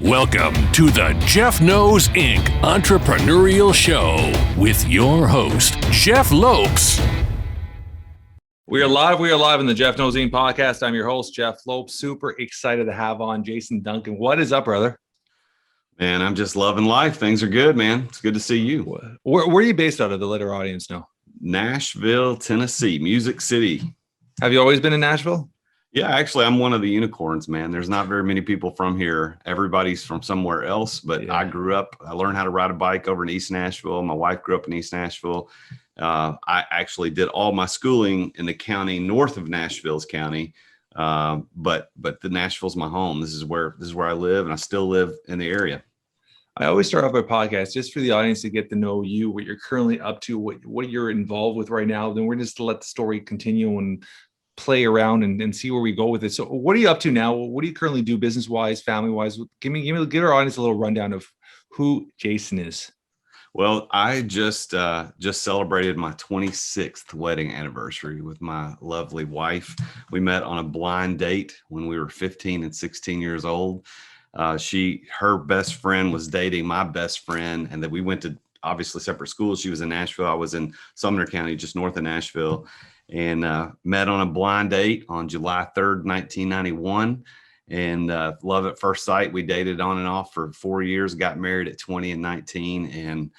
Welcome to the Jeff Knows Inc. Entrepreneurial Show with your host, Jeff Lopes. We are live in the Jeff Knows Inc. podcast. I'm your host, Jeff Lopes. Super excited to have on Jason Duncan. What is up, brother? Man, I'm just loving life. Things are good, man. It's good to see you. Where are you based out of, to let our audience know? Nashville, Tennessee, Music City. Have you always been in Nashville? Yeah, actually, I'm one of the unicorns, man. There's not very many people from here. Everybody's from somewhere else, but I grew up, I learned how to ride a bike over in East Nashville. My wife grew up in East Nashville. I actually did all my schooling in the county north of Nashville's county. But the Nashville's my home. This is where I live, and I still live in the area. I always start off my podcast just for the audience to get to know you, what you're currently up to, what you're involved with right now. Then we're just to let the story continue and play around and see where we go with it. So what are you up to now? What do you currently do business-wise, family-wise? Give our audience a little rundown of who Jason is. Well, I just celebrated my 26th wedding anniversary with my lovely wife. We met on a blind date when we were 15 and 16 years old. Her best friend was dating my best friend, and that we went to obviously separate schools. She was in Nashville. I was in Sumner County, just north of Nashville, and met on a blind date on July 3rd, 1991. And love at first sight. We dated on and off for 4 years, got married at 20 and 19. And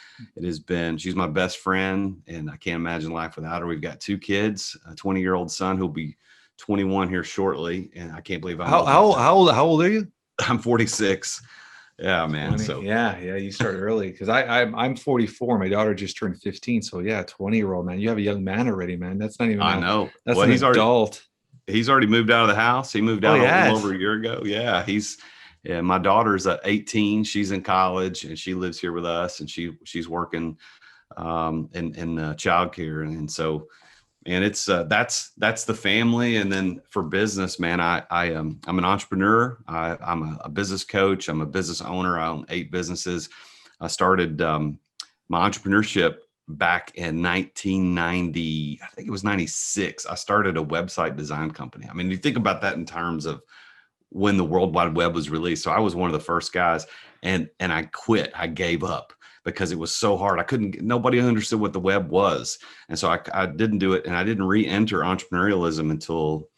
she's my best friend, and I can't imagine life without her. We've got 2 kids, a 20-year-old son who'll be 21 here shortly. And I can't believe how old are you? I'm 46. Yeah, man. 20, so yeah, you started early because I'm 44. My daughter just turned 15. So yeah, 20-year-old, man. You have a young man already, man. That's not even. I know. That's an adult. He's already moved out of the house. He moved out a little over a year ago. Yeah, my daughter's 18. She's in college and she lives here with us, and she's working in childcare, and so. And it's that's the family. And then for business, man, I'm an entrepreneur. I'm a business coach. I'm a business owner. I own 8 businesses. I started my entrepreneurship back in 1990. I think it was 96. I started a website design company. I mean, you think about that in terms of when the World Wide Web was released. So I was one of the first guys, and I quit. I gave up because it was so hard. Nobody understood what the web was. And so I didn't do it. And I didn't re-enter entrepreneurialism until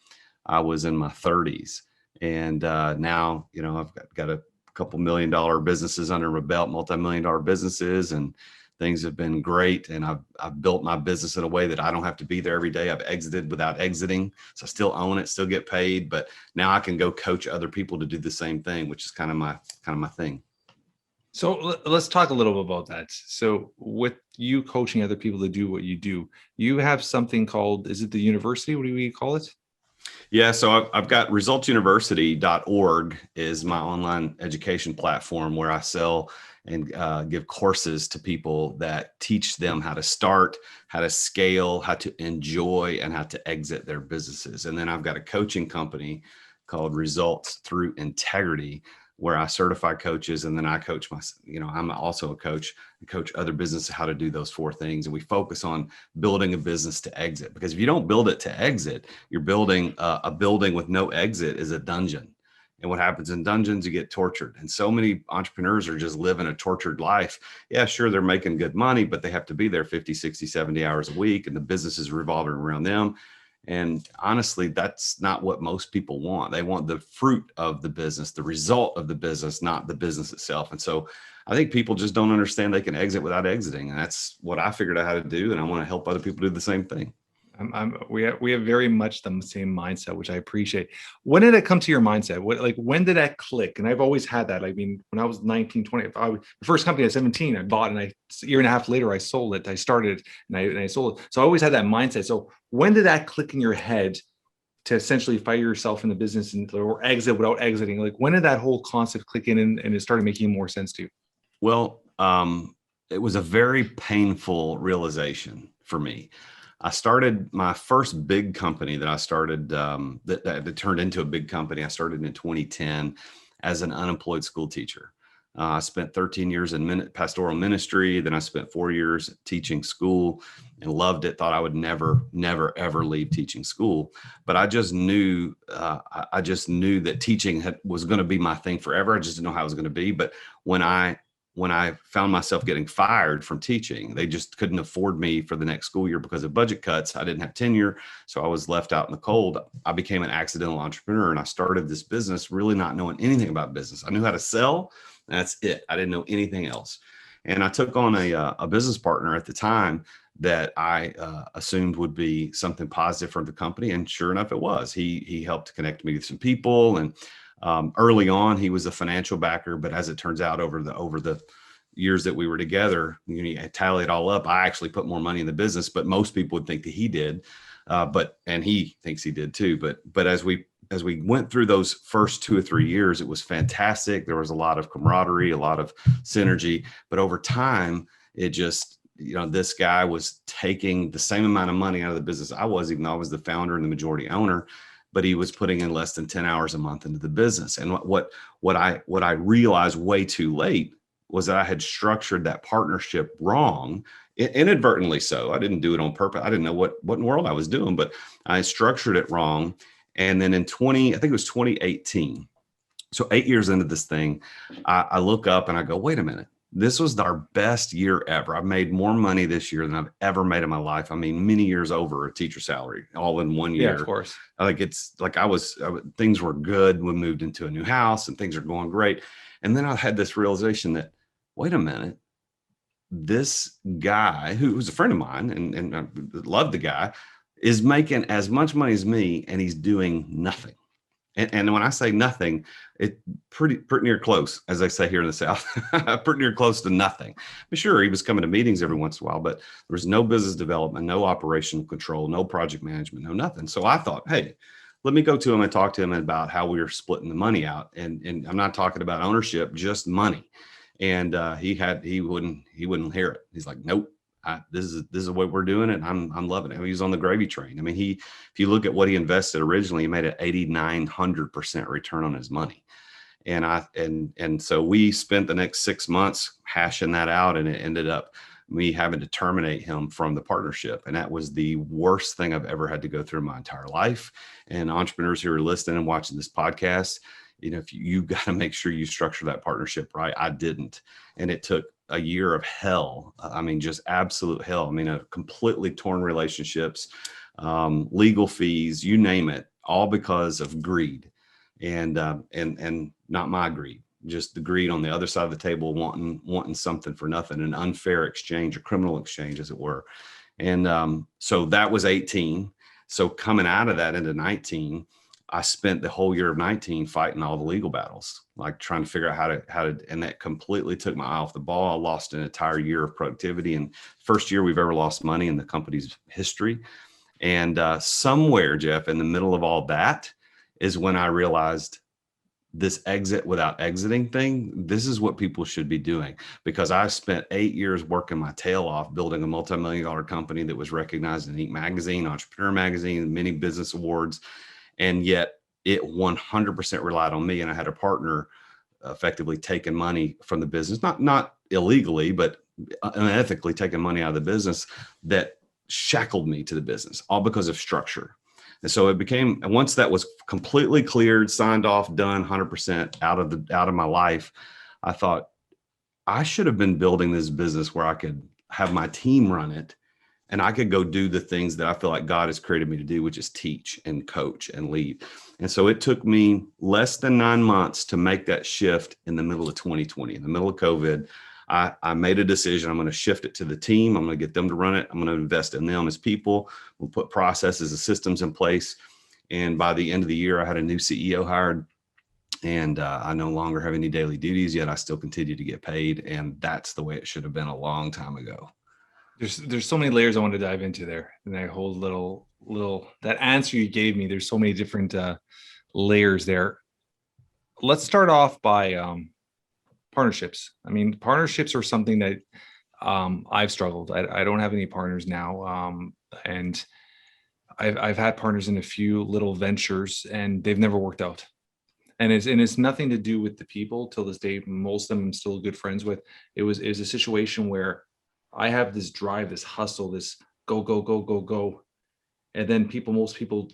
I was in my 30s. And now, I've got a couple $1 million businesses under my belt, multi-million-dollar businesses, and things have been great. And I've built my business in a way that I don't have to be there every day. I've exited without exiting. So I still own it, still get paid, but now I can go coach other people to do the same thing, which is kind of my thing. So let's talk a little bit about that. So with you coaching other people to do what you do, you have something called, is it the university? What do we call it? Yeah, so I've got resultsuniversity.org is my online education platform where I sell and give courses to people that teach them how to start, how to scale, how to enjoy, and how to exit their businesses. And then I've got a coaching company called Results Through Integrity, where I certify coaches, and then I coach I'm also a coach. I coach other businesses how to do those 4 things. And we focus on building a business to exit, because if you don't build it to exit, you're building a building with no exit is a dungeon. And what happens in dungeons, you get tortured. And so many entrepreneurs are just living a tortured life. Yeah, sure, they're making good money, but they have to be there 50, 60, 70 hours a week, and the business is revolving around them. And honestly, that's not what most people want. They want the fruit of the business, the result of the business, not the business itself. And so I think people just don't understand they can exit without exiting. And that's what I figured out how to do. And I want to help other people do the same thing. We have very much the same mindset, which I appreciate. When did it come to your mindset? When did that click? And I've always had that. I mean, when I was 19, 20, the first company at 17, I bought, and a year and a half later, I sold it. I started and I sold it. So I always had that mindset. So when did that click in your head to essentially fire yourself in the business or exit without exiting? When did that whole concept click in and it started making more sense to you? Well, it was a very painful realization for me. I started my first big company that I started that turned into a big company. I started in 2010 as an unemployed school teacher. I spent 13 years in pastoral ministry. Then I spent 4 years teaching school and loved it. Thought I would never, ever leave teaching school. But I just knew, that teaching was going to be my thing forever. I just didn't know how it was going to be. But when I found myself getting fired from teaching, they just couldn't afford me for the next school year because of budget cuts. I didn't have tenure, so I was left out in the cold. I became an accidental entrepreneur, and I started this business really not knowing anything about business. I knew how to sell. That's it. I didn't know anything else. And I took on a business partner at the time that I assumed would be something positive for the company. And sure enough, it was. He helped connect me with some people. And early on, he was a financial backer. But as it turns out, over the years that we were together, I tally it all up. I actually put more money in the business, but most people would think that he did. And he thinks he did too. But as we went through those first 2 or 3 years, it was fantastic. There was a lot of camaraderie, a lot of synergy. But over time, it just, this guy was taking the same amount of money out of the business I was, even though I was the founder and the majority owner, but he was putting in less than 10 hours a month into the business. And what I realized way too late was that I had structured that partnership wrong, inadvertently so. I didn't do it on purpose. I didn't know what in the world I was doing, but I structured it wrong. And then in 2018, so 8 years into this thing, I look up and I go, wait a minute, this was our best year ever. I've made more money this year than I've ever made in my life. I mean, many years over a teacher salary, all in 1 year. Yeah, of course. It's like things were good. We moved into a new house and things are going great. And then I had this realization that, wait a minute, this guy who was a friend of mine and I loved the guy, is making as much money as me, and he's doing nothing. And when I say nothing, it pretty near close, as they say here in the South, pretty near close to nothing. But sure, he was coming to meetings every once in a while, but there was no business development, no operational control, no project management, no nothing. So I thought, hey, let me go to him and talk to him about how we were splitting the money out. And I'm not talking about ownership, just money. And he wouldn't hear it. He's like, nope. This is what we're doing, and I'm loving it. He was on the gravy train. I mean, if you look at what he invested originally, he made an 8,900% return on his money. And so we spent the next 6 months hashing that out, and it ended up me having to terminate him from the partnership. And that was the worst thing I've ever had to go through in my entire life. And entrepreneurs who are listening and watching this podcast, if you got to make sure you structure that partnership right. I didn't, and it took a year of hell. I mean, just absolute hell. I mean, a completely torn relationships, legal fees, you name it, all because of greed, and not my greed, just the greed on the other side of the table, wanting something for nothing, an unfair exchange, a criminal exchange, as it were. And so that was 18. So coming out of that into 19, I spent the whole year of 19 fighting all the legal battles, like trying to figure out how to, and that completely took my eye off the ball. I lost an entire year of productivity, and first year we've ever lost money in the company's history. And somewhere, Jeff, in the middle of all that is when I realized this exit without exiting thing, this is what people should be doing, because I spent 8 years working my tail off building a multi-million-dollar company that was recognized in Inc. magazine, Entrepreneur magazine, many business awards. And yet it 100% relied on me. And I had a partner effectively taking money from the business, not illegally, but unethically taking money out of the business, that shackled me to the business, all because of structure. And so it became, once that was completely cleared, signed off, done 100% out of my life, I thought I should have been building this business where I could have my team run it, and I could go do the things that I feel like God has created me to do, which is teach and coach and lead. And so it took me less than 9 months to make that shift in the middle of 2020, in the middle of COVID. I made a decision. I'm going to shift it to the team. I'm going to get them to run it. I'm going to invest in them as people. We'll put processes and systems in place. And by the end of the year, I had a new CEO hired, and I no longer have any daily duties, yet I still continue to get paid. And that's the way it should have been a long time ago. There's so many layers I want to dive into there. And that whole little that answer you gave me, there's so many different layers there. Let's start off by partnerships. I mean, partnerships are something that I've struggled. I don't have any partners now. And I've had partners in a few little ventures, and they've never worked out. And it's nothing to do with the people. Till this day, most of them I'm still good friends with. It was a situation where I have this drive, this hustle, this go, go, go, go, go. And then most people,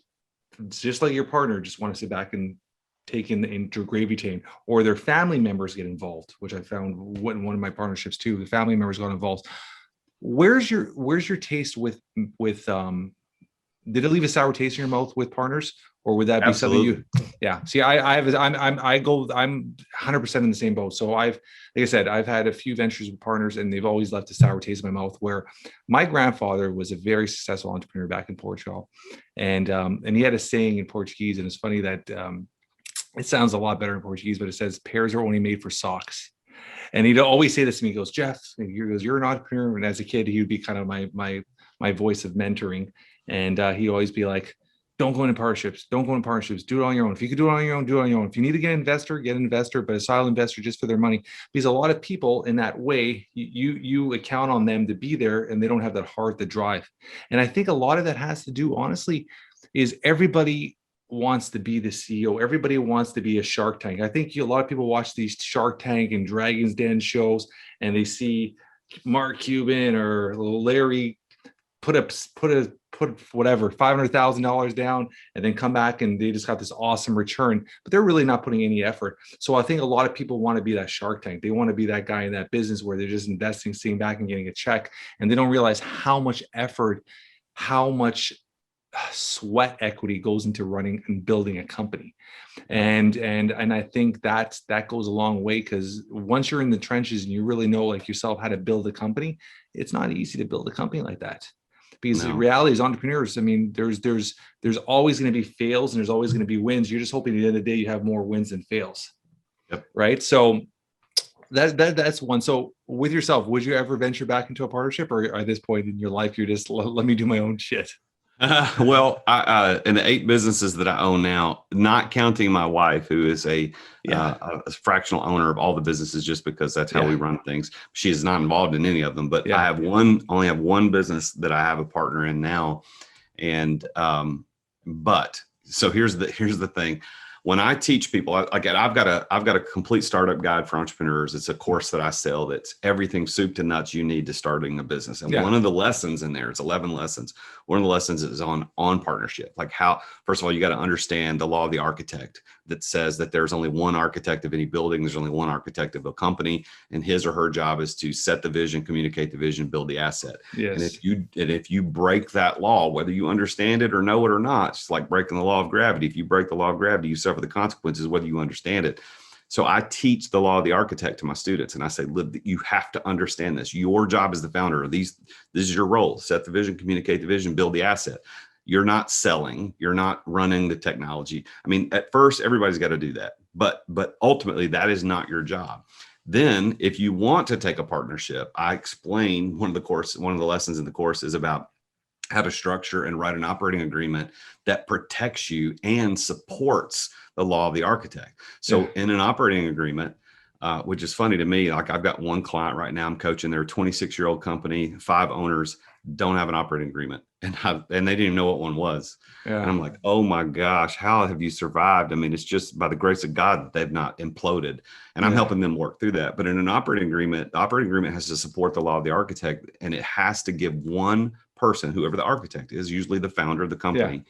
just like your partner, just want to sit back and take in the gravy train, or their family members get involved, which I found in one of my partnerships too. The family members got involved. Where's your taste with did it leave a sour taste in your mouth with partners, or would that be Absolutely. something you? Yeah. See, I'm 100% in the same boat. So like I said, I've had a few ventures with partners, and they've always left a sour taste in my mouth. Where my grandfather was a very successful entrepreneur back in Portugal, and he had a saying in Portuguese, and it's funny that it sounds a lot better in Portuguese, but it says pears are only made for socks. And he'd always say this to me. He goes, Jeff, you're an entrepreneur. And as a kid, he would be kind of my voice of mentoring. And he'd always be like, don't go into partnerships. Don't go into partnerships. Do it on your own. If you could do it on your own, do it on your own. If you need to get an investor, but a silent investor just for their money. Because a lot of people in that way, you account on them to be there, and they don't have that heart, the drive. And I think a lot of that has to do, honestly, is everybody wants to be the CEO. Everybody wants to be a Shark Tank. I think a lot of people watch these Shark Tank and Dragon's Den shows, and they see Mark Cuban or Larry put whatever $500,000 down, and then come back and they just got this awesome return, but they're really not putting any effort. So I think a lot of people want to be that Shark Tank. They want to be that guy in that business where they're just investing, sitting back and getting a check, and they don't realize how much effort, how much sweat equity goes into running and building a company. And I think that goes a long way, because once you're in the trenches and you really know, like yourself, how to build a company, it's not easy to build a company like that. Because the reality is, entrepreneurs, I mean, there's always going to be fails and there's always going to be wins. You're just hoping at the end of the day you have more wins than fails. Yep. Right. So that's one. So with yourself, would you ever venture back into a partnership, or at this point in your life, you're just let me do my own shit? Well, in the 8 businesses that I own now, not counting my wife, who is a fractional owner of all the businesses, just because that's how we run things. She is not involved in any of them, but I have only have one business that I have a partner in now. And, but so here's the thing. When I teach people, I've got a complete startup guide for entrepreneurs. It's a course that I sell that's everything soup to nuts you need to starting a business. And one of the lessons in there, it's 11 lessons. One of the lessons is on partnership. Like how, first of all, you got to understand the law of the architect that says that there's only one architect of any building. There's only one architect of a company, and his or her job is to set the vision, communicate the vision, build the asset. Yes. And if you break that law, whether you understand it or know it or not, it's like breaking the law of gravity. If you break the law of gravity, you suffer the consequences, whether you understand it. So I teach the law of the architect to my students, and I say, you have to understand this. Your job as the founder of this is your role. Set the vision, communicate the vision, build the asset. You're not selling. You're not running the technology. I mean, at first, everybody's got to do that, but ultimately, that is not your job. Then, if you want to take a partnership, I explain one of the lessons in the course is about how to structure and write an operating agreement that protects you and supports the law of the architect. So in an operating agreement, which is funny to me, like I've got one client right now I'm coaching, they're a 26-year-old company, 5 owners, don't have an operating agreement. And they didn't even know what one was. Yeah. And I'm like, oh my gosh, how have you survived? I mean, it's just by the grace of God that they've not imploded. And I'm helping them work through that. But in an operating agreement, the operating agreement has to support the law of the architect, and it has to give one person, whoever the architect is, usually the founder of the company,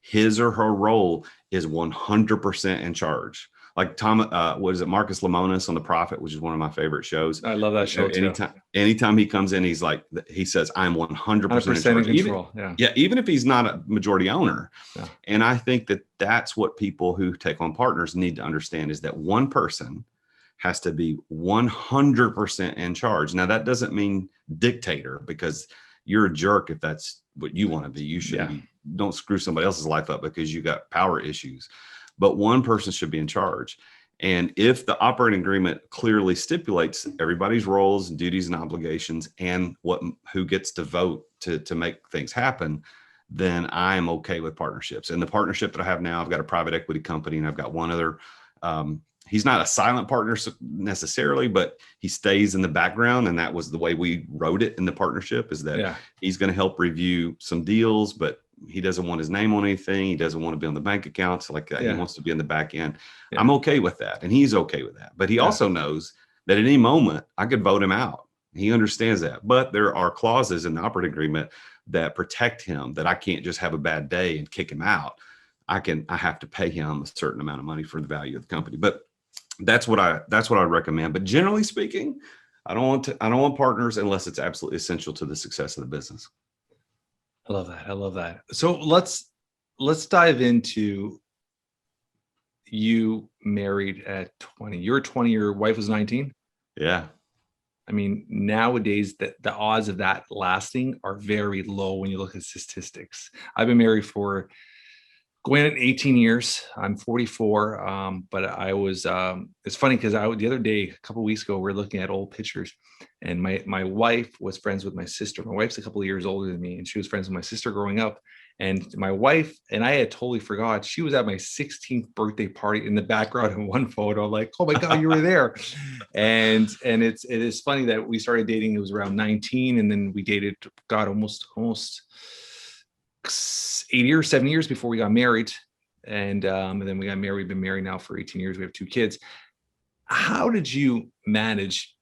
his or her role is 100% in charge. Like Marcus Lemonis on The Prophet, which is one of my favorite shows. I love that show too. Anytime he comes in, he says, I'm 100% in control. Even if he's not a majority owner. Yeah. And I think that's what people who take on partners need to understand, is that one person has to be 100% in charge. Now, that doesn't mean dictator, because you're a jerk if that's what you want to be. You should be. Don't screw somebody else's life up because you got power issues. But one person should be in charge. And if the operating agreement clearly stipulates everybody's roles, duties, and obligations, and who gets to vote to make things happen, then I'm okay with partnerships. And the partnership that I have now, I've got a private equity company, and I've got one other. He's not a silent partner necessarily, but he stays in the background. And that was the way we wrote it in the partnership, is that he's going to help review some deals, but he doesn't want his name on anything. He doesn't want to be on the bank accounts like that. Yeah. He wants to be in the back end. Yeah. I'm okay with that. And he's okay with that. But he also knows that at any moment I could vote him out. He understands that. But there are clauses in the operating agreement that protect him, that I can't just have a bad day and kick him out. I have to pay him a certain amount of money for the value of the company. But that's what I recommend. But generally speaking, I don't want partners unless it's absolutely essential to the success of the business. I love that. So let's dive into, you married at 20. You're 20, your wife was 19. Yeah. I mean, nowadays the odds of that lasting are very low when you look at statistics. I've been married for going on 18 years. I'm 44. But I was, it's funny because the other day, a couple of weeks ago, we were looking at old pictures, and my wife was friends with my sister. My wife's a couple of years older than me, and she was friends with my sister growing up. And my wife, and I had totally forgot, she was at my 16th birthday party in the background in one photo. I'm like, oh my God, you were there. And it is funny that we started dating, it was around 19, and then we dated, God, almost 7 years before we got married. And then we got married. We've been married now for 18 years. We have 2 kids. How did you manage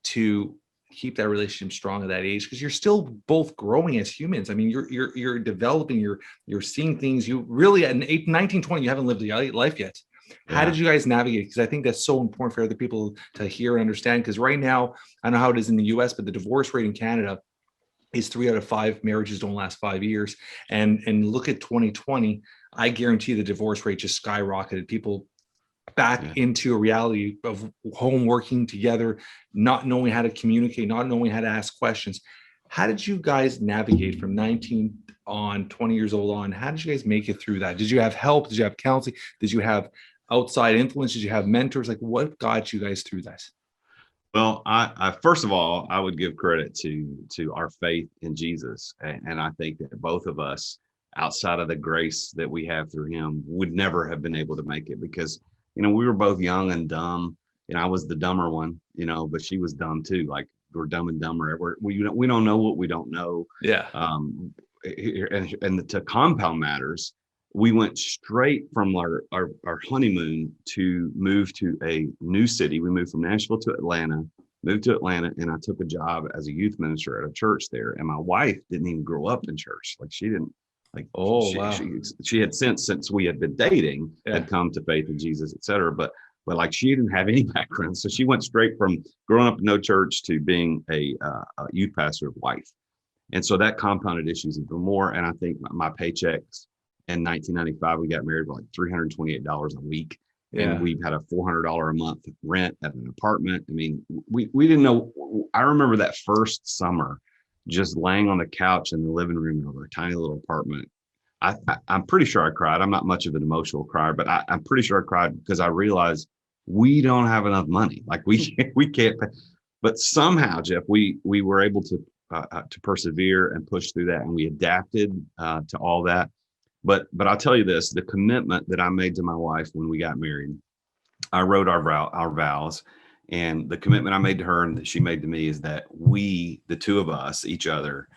to keep that relationship strong at that age? Because you're still both growing as humans. I mean, you're developing, you're seeing things. You really, at 19, 20, you haven't lived the life yet. Yeah. How did you guys navigate? Because I think that's so important for other people to hear and understand. Because right now, I don't know how it is in the US, but the divorce rate in Canada is 3 out of 5 marriages don't last 5 years. And look at 2020, I guarantee the divorce rate just skyrocketed. People back into a reality of home working together, not knowing how to communicate, not knowing how to ask questions. How did you guys navigate from 19 on, 20 years old on? How did you guys make it through that? Did you have help? Did you have counseling? Did you have outside influence? Did you have mentors? Like, what got you guys through that? Well, I first of all, I would give credit to our faith in Jesus. And I think that both of us, outside of the grace that we have through him, would never have been able to make it, because, we were both young and dumb, and I was the dumber one, but she was dumb too. Like, we're dumb and dumber. We don't know what we don't know. Yeah. And to compound matters, we went straight from our honeymoon to move to a new city. We moved from Nashville to Atlanta, and I took a job as a youth minister at a church there. And my wife didn't even grow up in church. Like, she didn't, like, wow. She had since we had been dating, had come to faith in Jesus, et cetera. But like, she didn't have any background. So she went straight from growing up in no church to being a youth pastor's wife. And so that compounded issues even more. And I think my paychecks in 1995, we got married with like $328 a week. Yeah. And we had a $400 a month rent at an apartment. I mean, we didn't know. I remember that first summer just laying on the couch in the living room of our tiny little apartment. I'm pretty sure I cried. I'm not much of an emotional crier, but I'm pretty sure I cried because I realized we don't have enough money. Like, we can't pay. But somehow, Jeff, we were able to persevere and push through that, and we adapted to all that. But I'll tell you this, the commitment that I made to my wife when we got married, I wrote our vows, and the commitment I made to her and that she made to me is that we, the two of us, each other,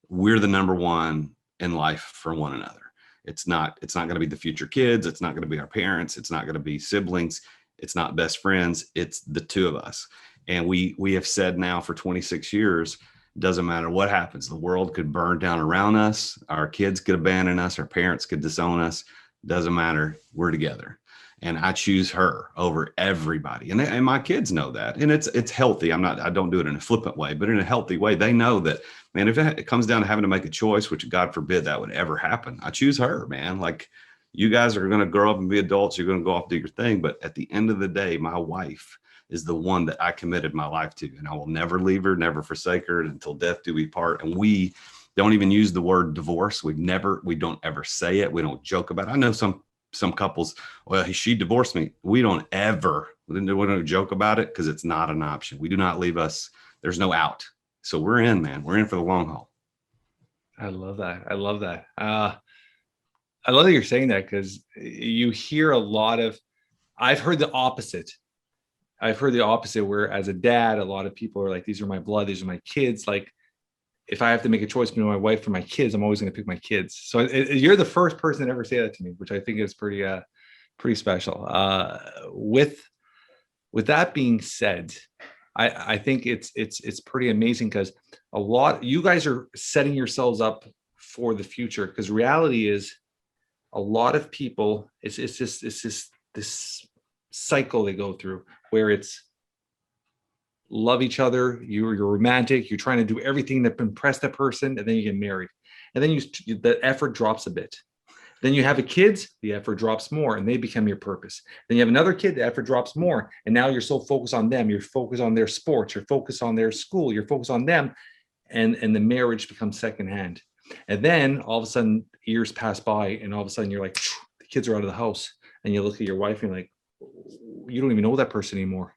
we're the number one in life for one another. It's not going to be the future kids. It's not going to be our parents. It's not going to be siblings. It's not best friends. It's the two of us. And we have said now for 26 years, doesn't matter what happens. The world could burn down around us. Our kids could abandon us. Our parents could disown us. Doesn't matter. We're together. And I choose her over everybody. And my kids know that. And it's healthy. I don't do it in a flippant way, but in a healthy way. They know that, man, if it comes down to having to make a choice, which God forbid that would ever happen, I choose her, man. Like, you guys are going to grow up and be adults. You're going to go off and do your thing. But at the end of the day, my wife is the one that I committed my life to, and I will never leave her, never forsake her until death do we part. And we don't even use the word divorce. We don't ever say it. We don't joke about it. I know some couples, well, she divorced me. We don't joke about it because it's not an option. We do not leave us. There's no out. So we're in, man. We're in for the long haul. I love that. I love that you're saying that, because you hear a lot of, I've heard the opposite. Where as a dad, a lot of people are like, these are my blood, these are my kids. Like, if I have to make a choice between my wife and my kids, I'm always going to pick my kids. So you're the first person to ever say that to me, which I think is pretty special. With that being said, I think it's pretty amazing because you guys are setting yourselves up for the future, because reality is a lot of people, it's just this cycle they go through where it's love each other, you're romantic, you're trying to do everything to impress that person, and then you get married, and then the effort drops a bit. Then you have a kids, the effort drops more, and they become your purpose. Then you have another kid, the effort drops more, and now you're so focused on them, you're focused on their sports, you're focused on their school, you're focused on them, and the marriage becomes secondhand. And then all of a sudden years pass by, and all of a sudden you're like, the kids are out of the house, and you look at your wife and you're like, you don't even know that person anymore.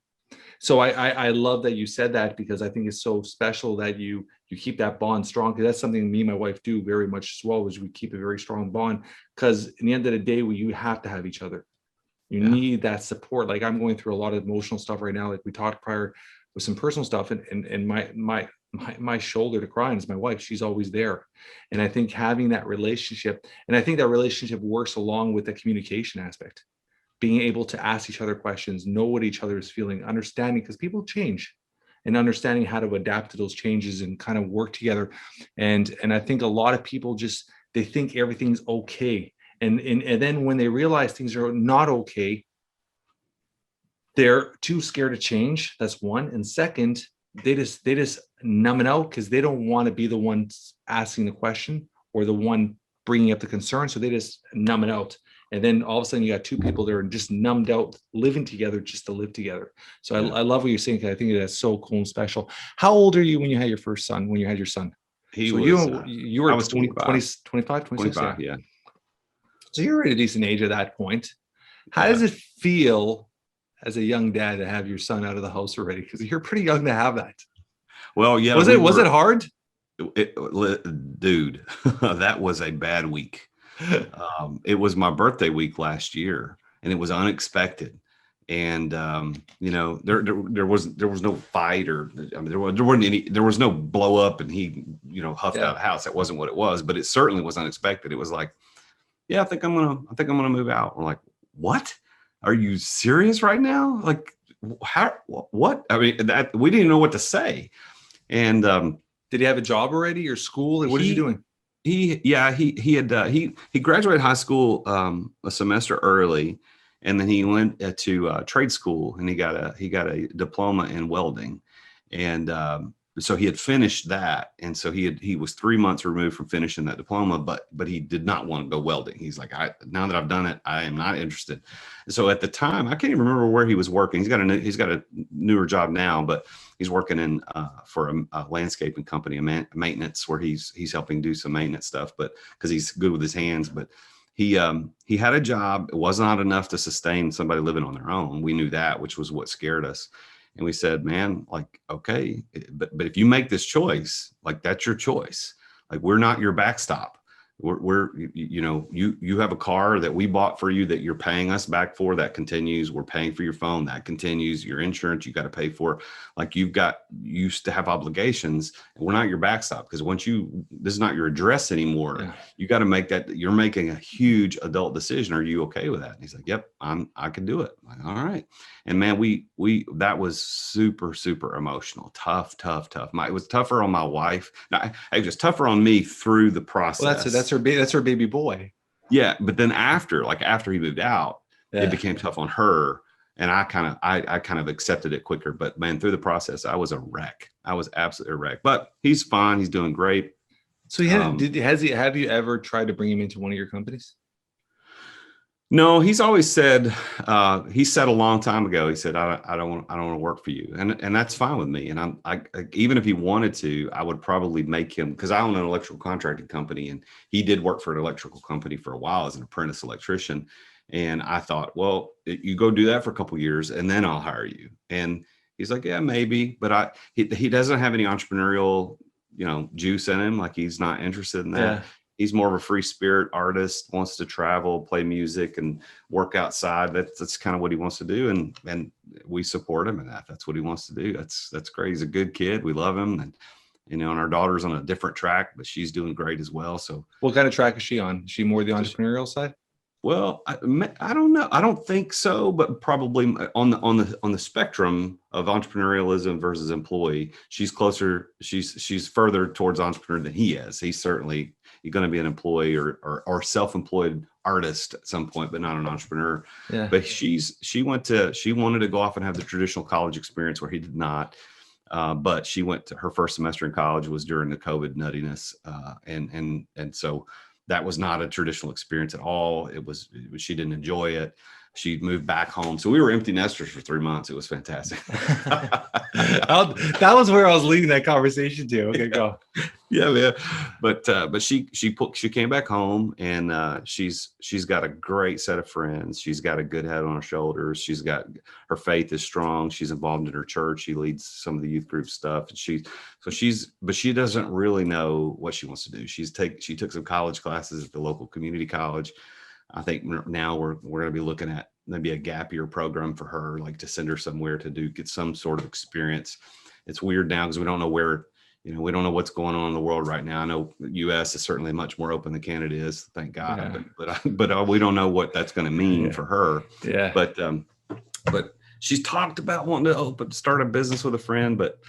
So I love that you said that, because I think it's so special that you keep that bond strong, because that's something me and my wife do very much as well, is we keep a very strong bond, because in the end of the day, you have to have each other. You need that support. Like, I'm going through a lot of emotional stuff right now. Like we talked prior with some personal stuff, and my shoulder to cry on is my wife. She's always there. And I think having that relationship, and I think that relationship works along with the communication aspect, being able to ask each other questions, know what each other is feeling, understanding, because people change, and understanding how to adapt to those changes and kind of work together. And I think a lot of people they think everything's okay. And then when they realize things are not okay, they're too scared to change. That's one. And second, they just numb it out, because they don't want to be the one asking the question or the one bringing up the concern. So they just numb it out. And then all of a sudden you got two people that are just numbed out, living together just to live together. So I love what you're saying, because I think that's so cool and special. How old are you when you had your first son, when you had your son? You were, I was 25, 26? 25, yeah. So you're at a decent age at that point. How does it feel as a young dad to have your son out of the house already? Because you're pretty young to have that. Well, yeah. Was it hard? Dude, that was a bad week. It was my birthday week last year, and it was unexpected. And there was no fight, or there was no blow up and he huffed out of the house. That wasn't what it was, but it certainly was unexpected. It was like, yeah, I think I'm gonna move out. We're like, what? Are you serious right now? Like, how? What? I mean, we didn't know what to say. And did he have a job already, or school? What is he doing? He graduated high school a semester early, and then he went to trade school, and he got a diploma in welding, and so he had finished that, and so he was 3 months removed from finishing that diploma, but he did not want to go welding. He's like, now that I've done it, I am not interested. So at the time, I can't even remember where he was working. He's got a newer job now, but he's working in for a landscaping company, maintenance, where he's helping do some maintenance stuff, but because he's good with his hands. But he had a job. It was not enough to sustain somebody living on their own. We knew that, which was what scared us. And we said, man, like, okay, but if you make this choice, like, that's your choice. Like, we're not your backstop. You have a car that we bought for you that you're paying us back for, that continues. We're paying for your phone, that continues. Your insurance, you got to pay for. Like, you used to have obligations, and we're not your backstop, because this is not your address anymore. Yeah. You got to make that. You're making a huge adult decision. Are you okay with that? And he's like, yep, I can do it. I'm like, all right. And man, that was super, super emotional, tough. It was tougher on my wife. No, it was tougher on me through the process. Well, that's her baby boy. Yeah, but then after he moved out, it became tough on her, and I kind of accepted it quicker. But man, through the process, I was a wreck. I was absolutely a wreck. But he's fine. He's doing great. So have you ever tried to bring him into one of your companies? No, he's always said, he said a long time ago, he said, I don't want to work for you. And that's fine with me. And I even if he wanted to, I would probably make him, because I own an electrical contracting company, and he did work for an electrical company for a while as an apprentice electrician. And I thought, well, you go do that for a couple of years and then I'll hire you. And he's like, yeah, maybe, but he doesn't have any entrepreneurial, juice in him. Like, he's not interested in that. Yeah. He's more of a free spirit artist, wants to travel, play music, and work outside. That's kind of what he wants to do. And we support him in that. That's what he wants to do. That's great. He's a good kid. We love him. and our daughter's on a different track, but she's doing great as well. So what kind of track is she on? Is she more the entrepreneurial side? Well, I don't know. I don't think so, but probably on the spectrum of entrepreneurialism versus employee, she's closer. She's further towards entrepreneur than he is. He's certainly going to be an employee or self-employed artist at some point, but not an entrepreneur. Yeah. But she wanted to go off and have the traditional college experience where he did not. But she went to her first semester in college was during the COVID nuttiness, and so. That was not a traditional experience at all. She didn't enjoy it. She moved back home. So we were empty nesters for 3 months. It was fantastic. That was where I was leading that conversation to. Okay, go. Yeah. But she came back home, and she's got a great set of friends. She's got a good head on her shoulders. Her faith is strong. She's involved in her church. She leads some of the youth group stuff. And but she doesn't really know what she wants to do. She took some college classes at the local community college. I think now we're going to be looking at maybe a gap year program for her, like to send her somewhere to get some sort of experience. It's weird now because we don't know where, we don't know what's going on in the world right now. I know the U.S. is certainly much more open than Canada is, thank God. Yeah. But we don't know what that's going to mean for her. Yeah. But she's talked about wanting to start a business with a friend, but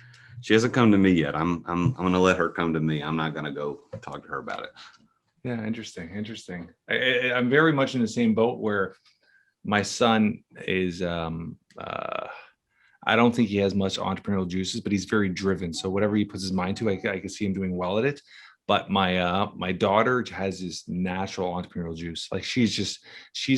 she hasn't come to me yet. I'm going to let her come to me. I'm not going to go talk to her about it. Yeah, interesting. I'm very much in the same boat where my son is, I don't think he has much entrepreneurial juices, but he's very driven. So whatever he puts his mind to, I can see him doing well at it. But my daughter has this natural entrepreneurial juice. Like she's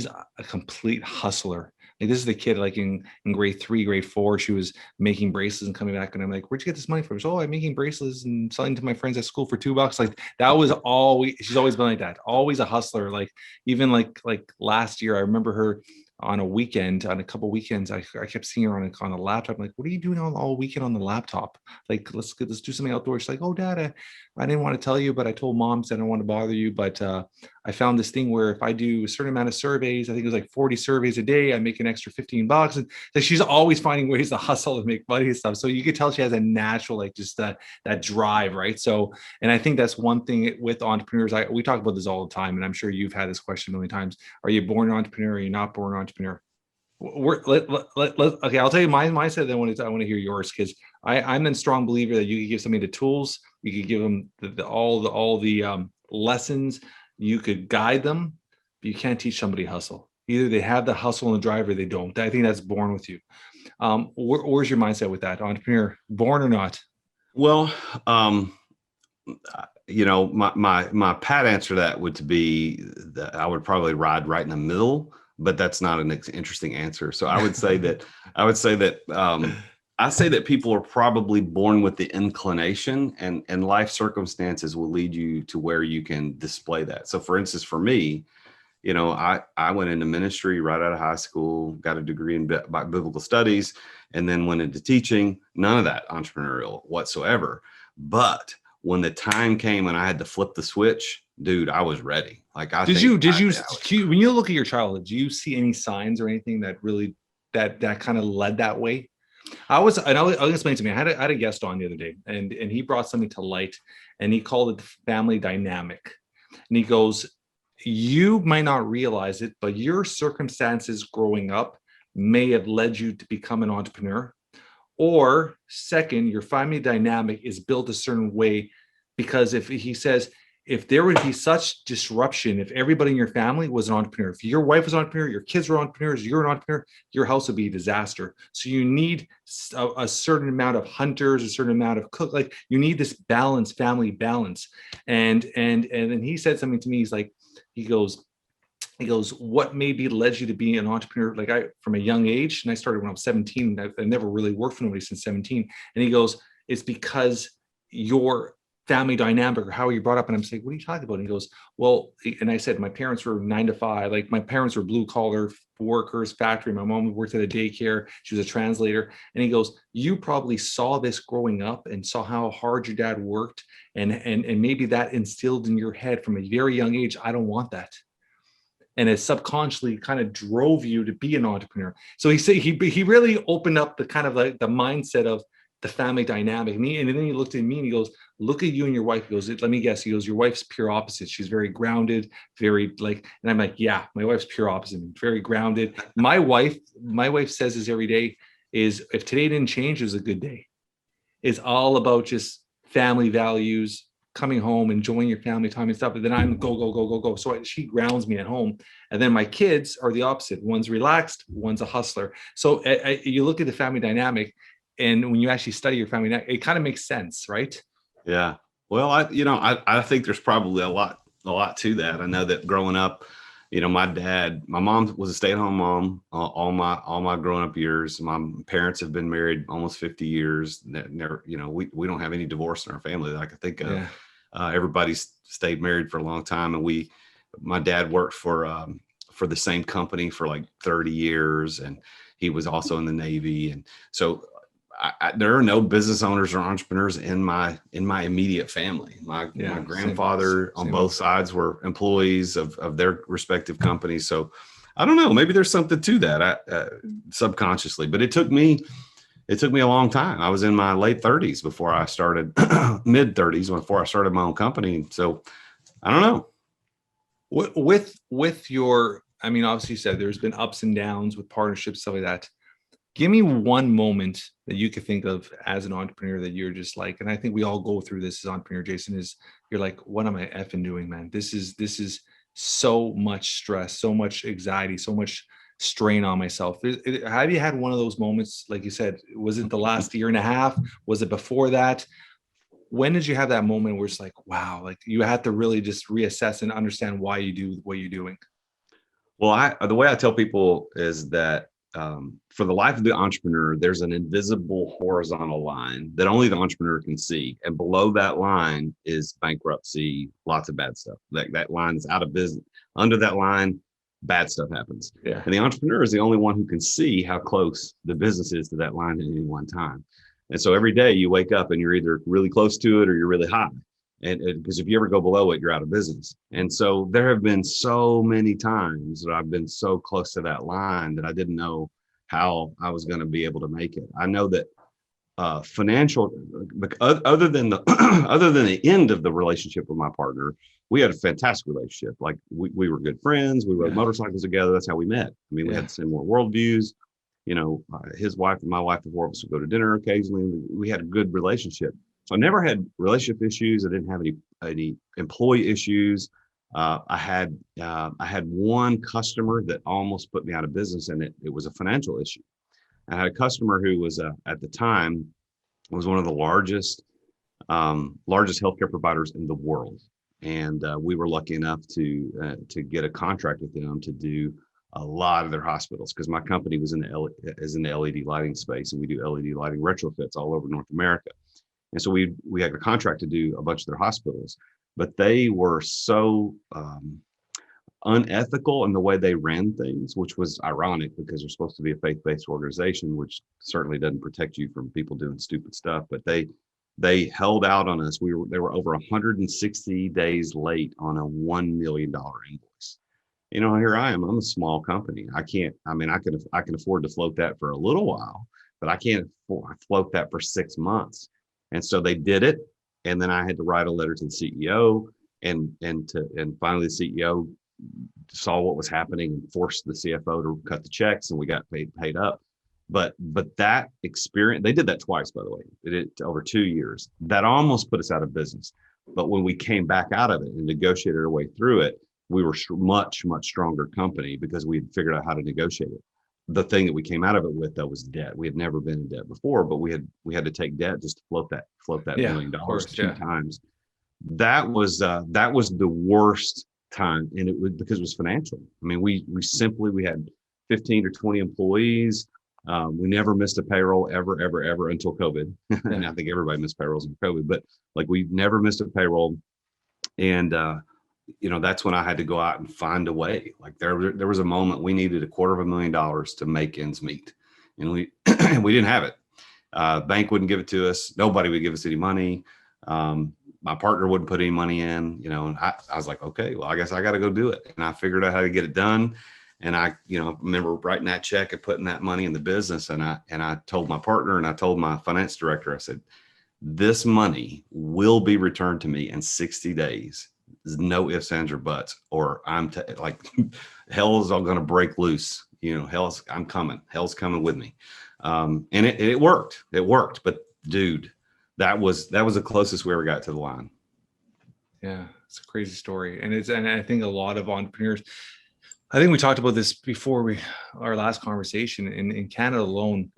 a complete hustler. Like this is the kid, like in grade 3, grade 4, she was making bracelets and coming back, and I'm like, where'd you get this money from? She's, I'm making bracelets and selling to my friends at school for $2. Like that was she's always been like that, always a hustler. Like even like last year, I remember her on a couple weekends, I kept seeing her on a laptop. I'm like, what are you doing all weekend on the laptop? Like, let's do something outdoors. She's like, oh, Dad, I didn't want to tell you, but I told Mom, so I don't want to bother you. But I found this thing where if I do a certain amount of surveys, I think it was like 40 surveys a day, I make an extra $15. And so she's always finding ways to hustle and make money and stuff. So you could tell she has a natural, like just that drive, right? So, and I think that's one thing with entrepreneurs. We talk about this all the time, and I'm sure you've had this question a million times. Are you born an entrepreneur? Are you not born an entrepreneur? Okay, I'll tell you my mindset. Then I want to hear yours, because I'm a strong believer that you can give somebody the tools, you could give them all the lessons, you could guide them, but you can't teach somebody hustle. Either they have the hustle and the drive, or they don't. I think that's born with you. Where's your mindset with that? Entrepreneur, born or not? Well, my pat answer to that would be that I would probably ride right in the middle. But that's not an interesting answer. So I would say that I say that people are probably born with the inclination, and life circumstances will lead you to where you can display that. So for instance, for me, I went into ministry right out of high school, got a degree in biblical studies, and then went into teaching. None of that entrepreneurial whatsoever. But when the time came and I had to flip the switch, dude, I was ready. Like when you look at your childhood, do you see any signs or anything that really that kind of led that way? I'll explain to me. I had a guest on the other day, and he brought something to light, and he called it the family dynamic. And he goes, you might not realize it, but your circumstances growing up may have led you to become an entrepreneur. Or second, your family dynamic is built a certain way, because if there would be such disruption, if everybody in your family was an entrepreneur, if your wife was an entrepreneur, your kids were entrepreneurs, you're an entrepreneur, your house would be a disaster. So you need a certain amount of hunters, a certain amount of cook, like you need this balance, family balance. And then he said something to me. He goes, what maybe led you to be an entrepreneur? Like from a young age, and I started when I was 17. I never really worked for nobody since 17. And he goes, it's because your family dynamic, or how you brought up. And I'm saying, what are you talking about? And he goes, well, and I said, my parents were 9 to 5. Like my parents were blue collar workers, factory. My mom worked at a daycare. She was a translator. And he goes, you probably saw this growing up and saw how hard your dad worked. And maybe that instilled in your head from a very young age, I don't want that. And it subconsciously kind of drove you to be an entrepreneur. So he said he really opened up the kind of like the mindset of the family dynamic. And then he looked at me and he goes, look at you and your wife. He goes, let me guess. He goes, your wife's pure opposite. She's very grounded, very like, and I'm like, yeah, my wife's pure opposite, very grounded. My wife says this every day is, if today didn't change, it was a good day. It's all about just family values, coming home, enjoying your family time and stuff. But then I'm go. So she grounds me at home. And then my kids are the opposite. One's relaxed, one's a hustler. So you look at the family dynamic, and when you actually study your family, it kind of makes sense, right? Yeah. Well, I think there's probably a lot to that. I know that growing up, my mom was a stay-at-home mom all my growing up years. My parents have been married almost 50 years. Never, we don't have any divorce in our family that I can think of. Yeah. Everybody's stayed married for a long time, and my dad worked for the same company for like 30 years, and he was also in the Navy, and so. There are no business owners or entrepreneurs in my immediate family. My grandfather on both sides were employees of their respective companies. So I don't know, maybe there's something to that subconsciously, but it took me a long time. I was in my late 30s before I started, mid 30s before I started my own company. So I don't know. With your, I mean, obviously you said there's been ups and downs with partnerships, stuff like that. Give me one moment that you could think of as an entrepreneur that you're just like, and I think we all go through this as entrepreneur, Jason, is you're like, what am I effing doing, man? This is so much stress, so much anxiety, so much strain on myself. Have you had one of those moments? Like you said, was it the last year and a half? Was it before that? When did you have that moment where it's like, wow, like you had to really just reassess and understand why you do what you're doing? Well, the way I tell people is that for the life of the entrepreneur, there's an invisible horizontal line that only the entrepreneur can see. And below that line is bankruptcy, lots of bad stuff. That line is out of business. Under that line, bad stuff happens. Yeah. And the entrepreneur is the only one who can see how close the business is to that line at any one time. And so every day you wake up and you're either really close to it or you're really high. And because if you ever go below it, you're out of business. And so there have been so many times that I've been so close to that line that I didn't know how I was going to be able to make it. I know that financial, other than the end of the relationship with my partner, we had a fantastic relationship. Like we were good friends. We rode motorcycles together. That's how we met. I mean, we had similar worldviews. His wife and my wife, the four of us would go to dinner occasionally. We had a good relationship. So I never had relationship issues. I didn't have any employee issues. I had one customer that almost put me out of business, and it was a financial issue. I had a customer who was at the time was one of the largest healthcare providers in the world, and we were lucky enough to get a contract with them to do a lot of their hospitals, because my company was in the LED lighting space, and we do LED lighting retrofits all over North America. And so we had a contract to do a bunch of their hospitals, but they were so unethical in the way they ran things, which was ironic because they're supposed to be a faith-based organization, which certainly doesn't protect you from people doing stupid stuff. But they held out on us. They were over 160 days late on a $1 million invoice. Here I am. I'm a small company. I can afford to float that for a little while, but I can't float that for 6 months. And so they did it. And then I had to write a letter to the CEO, and finally the CEO saw what was happening and forced the CFO to cut the checks, and we got paid up. But that experience, they did that twice, by the way. They did it over 2 years. That almost put us out of business. But when we came back out of it and negotiated our way through it, we were much, much stronger company because we had figured out how to negotiate it. The thing that we came out of it with, though, was debt. We had never been in debt before, but we had to take debt just to float that $1 million two times. That was the worst time, and it was because it was financial. I mean, we had 15 or 20 employees. We never missed a payroll ever until COVID. And I think everybody missed payrolls in COVID, but like we never missed a payroll. And that's when I had to go out and find a way. Like there was a moment we needed $250,000 to make ends meet, and we didn't have it. Bank wouldn't give it to us. Nobody would give us any money. My partner wouldn't put any money in, and I was like, okay, well, I guess I got to go do it. And I figured out how to get it done. And I, remember writing that check and putting that money in the business. And I told my partner and I told my finance director, I said, this money will be returned to me in 60 days. There's no ifs, ands, or buts, or like hell is all going to break loose. I'm coming. Hell's coming with me. And it worked. It worked. But dude, that was the closest we ever got to the line. Yeah, it's a crazy story. And I think a lot of entrepreneurs, I think we talked about this before our last conversation. In Canada alone,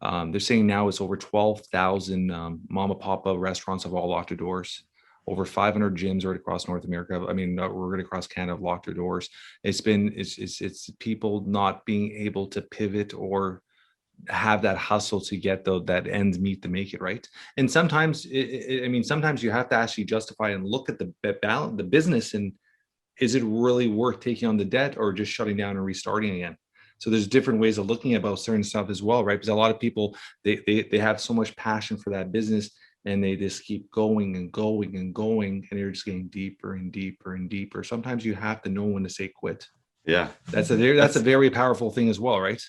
they're saying now it's over 12,000 mom and pop restaurants have all locked their doors. Over 500 gyms right across North America. I mean, we're right across Canada have locked their doors. It's people not being able to pivot or have that hustle to get that ends meet to make it, right. And sometimes sometimes you have to actually justify and look at the business, and is it really worth taking on the debt or just shutting down and restarting again? So there's different ways of looking about certain stuff as well, right? Because a lot of people, they have so much passion for that business, and they just keep going and going and going, and you're just getting deeper and deeper and deeper. Sometimes you have to know when to say quit. Yeah, that's a very powerful thing as well, right?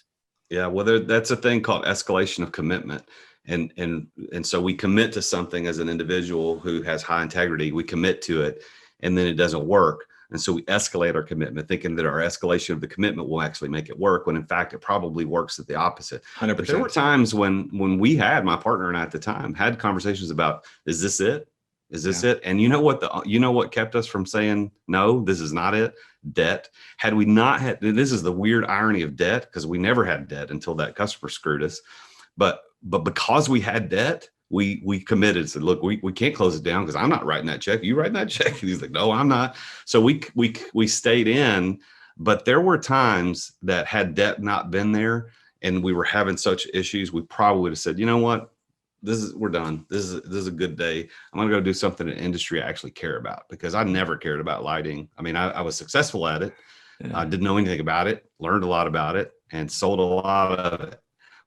Yeah, well, that's a thing called escalation of commitment, and so we commit to something as an individual who has high integrity. We commit to it, and then it doesn't work, and so we escalate our commitment, thinking that our escalation of the commitment will actually make it work. When in fact, it probably works at the opposite. 100%. But there were times when we had, my partner and I at the time had conversations about, is this it? Is this it? And you know what kept us from saying no, this is not it? Debt. Had we not had, this is the weird irony of debt, because we never had debt until that customer screwed us. But because we had debt, we committed, said, look, we can't close it down because I'm not writing that check. You writing that check? And he's like, no, I'm not. So we stayed in, but there were times that had debt not been there and we were having such issues, we probably would have said, you know what? We're done. This is a good day. I'm going to go do something in an industry I actually care about, because I never cared about lighting. I mean, I was successful at it. Yeah. I didn't know anything about it, learned a lot about it, and sold a lot of it.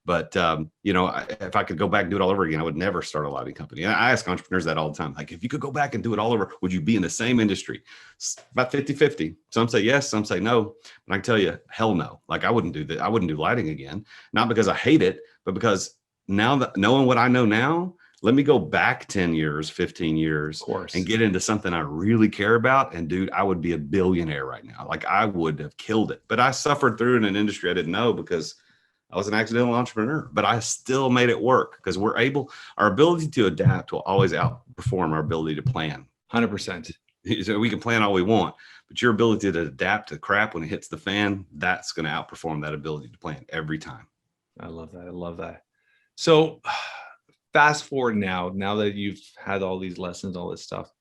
But, if I could go back and do it all over again, I would never start a lighting company. And I ask entrepreneurs that all the time. Like, if you could go back and do it all over, would you be in the same industry? It's about 50-50. Some say yes, some say no. But I can tell you, hell no. Like, I wouldn't do that. I wouldn't do lighting again. Not because I hate it, but because now that knowing what I know now, let me go back 10 years, 15 years, of course, and get into something I really care about. And dude, I would be a billionaire right now. Like, I would have killed it. But I suffered through in an industry I didn't know because I was an accidental entrepreneur, but I still made it work, because our ability to adapt will always outperform our ability to plan. 100%. So we can plan all we want, but your ability to adapt to crap when it hits the fan, that's going to outperform that ability to plan every time. I love that. I love that. So fast forward now that you've had all these lessons, all this stuff,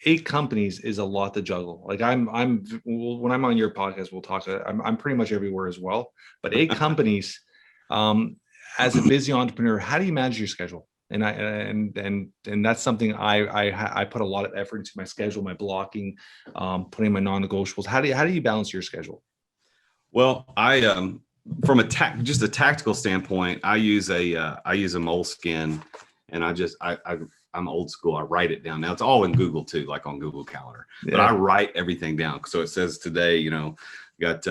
8 companies is a lot to juggle. Like when I'm on your podcast, we'll talk. I'm pretty much everywhere as well, but 8 companies, as a busy entrepreneur, how do you manage your schedule? And that's something I put a lot of effort into my schedule, my blocking, putting my non-negotiables. How do you balance your schedule? Well, from just a tactical standpoint, I use a Moleskin, and I'm old school. I write it down. Now it's all in Google too, like on Google Calendar, but I write everything down. So it says today, got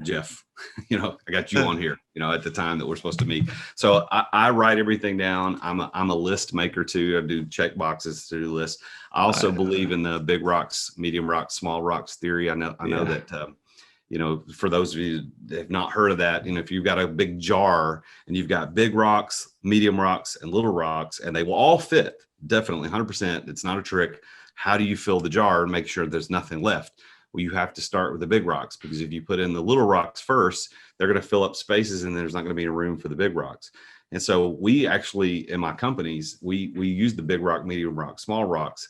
Jeff, I got you on here, at the time that we're supposed to meet. So I write everything down. I'm a list maker too. I do check boxes to do lists. I also believe in the big rocks, medium rocks, small rocks theory. I know that, for those of you that have not heard of that, if you've got a big jar and you've got big rocks, medium rocks, and little rocks, and they will all fit, definitely 100%. It's not a trick. How do you fill the jar and make sure there's nothing left? Well, you have to start with the big rocks, because if you put in the little rocks first, they're going to fill up spaces and there's not going to be any room for the big rocks. And so we actually, in my companies, we use the big rock, medium rock, small rocks,